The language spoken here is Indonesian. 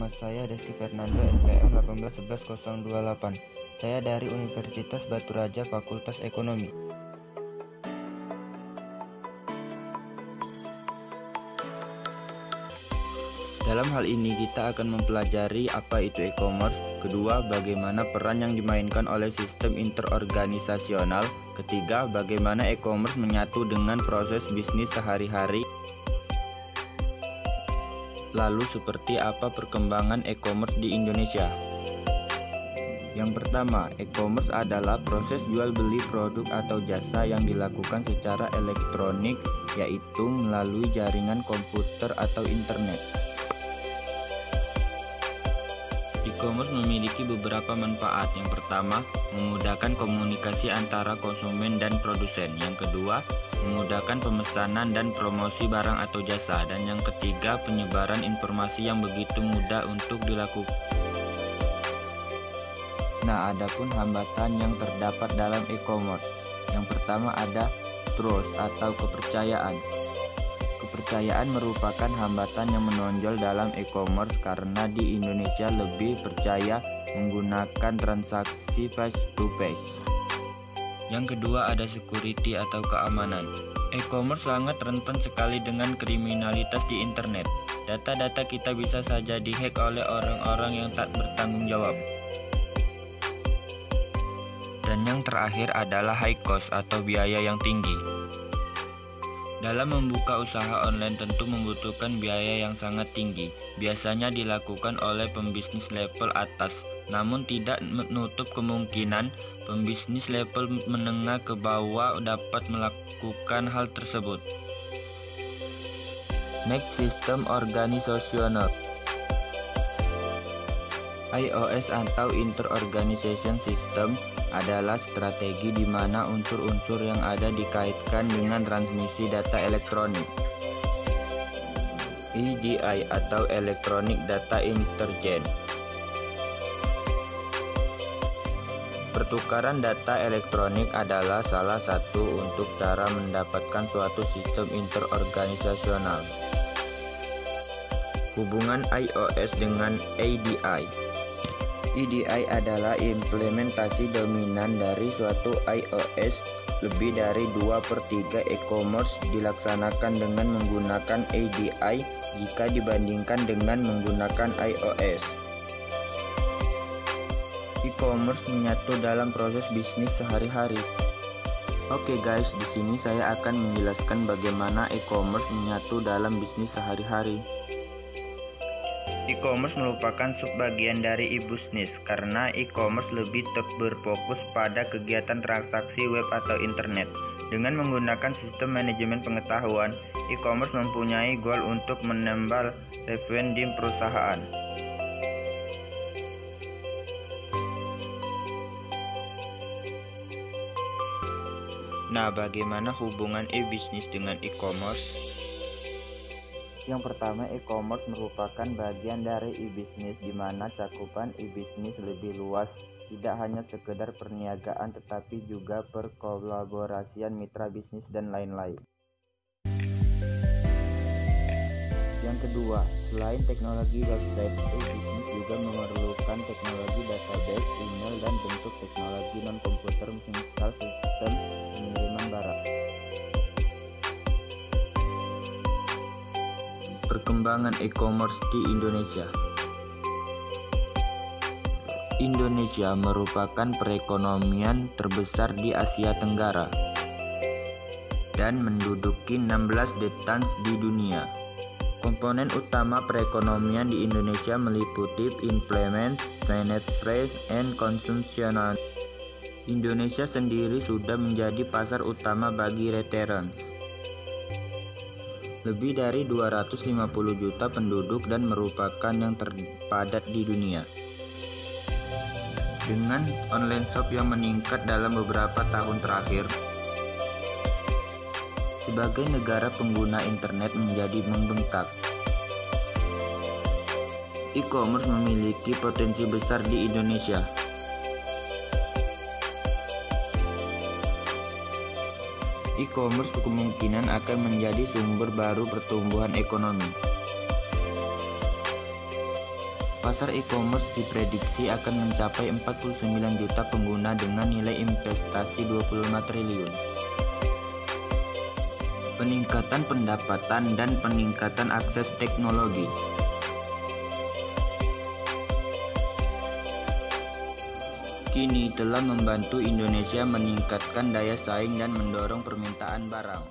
nama saya Deski Fernando, NPM 1811028. Saya dari Universitas Batu Raja, Fakultas Ekonomi. Dalam hal ini kita akan mempelajari apa itu e-commerce, kedua bagaimana peran yang dimainkan oleh sistem interorganisasional, ketiga bagaimana e-commerce menyatu dengan proses bisnis sehari-hari, lalu seperti apa perkembangan e-commerce di Indonesia. Yang pertama, e-commerce adalah proses jual beli produk atau jasa yang dilakukan secara elektronik, yaitu melalui jaringan komputer atau internet. E-commerce memiliki beberapa manfaat. Yang pertama, memudahkan komunikasi antara konsumen dan produsen. Yang kedua, memudahkan pemesanan dan promosi barang atau jasa. Dan yang ketiga, penyebaran informasi yang begitu mudah untuk dilakukan. Nah, adapun hambatan yang terdapat dalam e-commerce. Yang pertama ada trust atau kepercayaan. Kepercayaan merupakan hambatan yang menonjol dalam e-commerce karena di Indonesia lebih percaya menggunakan transaksi face to face. Yang kedua ada security atau keamanan. E-commerce sangat rentan sekali dengan kriminalitas di internet. Data-data kita bisa saja dihack oleh orang-orang yang tak bertanggung jawab. Dan yang terakhir adalah high cost atau biaya yang tinggi. Dalam membuka usaha online tentu membutuhkan biaya yang sangat tinggi. Biasanya dilakukan oleh pembisnis level atas, namun tidak menutup kemungkinan pembisnis level menengah ke bawah dapat melakukan hal tersebut. Next, sistem organisasional. IOS atau Inter-Organization System adalah strategi di mana unsur-unsur yang ada dikaitkan dengan transmisi data elektronik. EDI atau Electronic Data Interchange. Pertukaran data elektronik adalah salah satu untuk cara mendapatkan suatu sistem interorganisasional. Hubungan iOS dengan EDI. EDI adalah implementasi dominan dari suatu iOS. Lebih dari 2/3 e-commerce dilaksanakan dengan menggunakan EDI jika dibandingkan dengan menggunakan iOS. E-commerce menyatu dalam proses bisnis sehari-hari. Oke guys, di sini saya akan menjelaskan bagaimana e-commerce menyatu dalam bisnis sehari-hari. E-commerce merupakan subbagian dari e-business karena e-commerce lebih berfokus pada kegiatan transaksi web atau internet. Dengan menggunakan sistem manajemen pengetahuan, e-commerce mempunyai goal untuk menambah revenue di perusahaan. Nah, bagaimana hubungan e-business dengan e-commerce? Yang pertama, e-commerce merupakan bagian dari e-business di mana cakupan e-business lebih luas, tidak hanya sekedar perniagaan tetapi juga perkolaborasian mitra bisnis dan lain-lain. Yang kedua, selain teknologi website, e-business juga memerlukan teknologi database, email, dan bentuk teknologi non-komputer, misal sistem pengiriman barang. Perkembangan e-commerce di Indonesia. Indonesia merupakan perekonomian terbesar di Asia Tenggara dan menduduki 16 destinasi di dunia. Komponen utama perekonomian di Indonesia meliputi employment, manufacturing, and consumption. Indonesia sendiri sudah menjadi pasar utama bagi retailer. Lebih dari 250 juta penduduk dan merupakan yang terpadat di dunia. Dengan online shop yang meningkat dalam beberapa tahun terakhir, sebagai negara pengguna internet menjadi membengkak. E-commerce memiliki potensi besar di Indonesia. E-commerce kemungkinan akan menjadi sumber baru pertumbuhan ekonomi. Pasar e-commerce diprediksi akan mencapai 49 juta pengguna dengan nilai investasi 25 triliun. Peningkatan pendapatan dan peningkatan akses teknologi. Kini telah membantu Indonesia meningkatkan daya saing dan mendorong permintaan barang.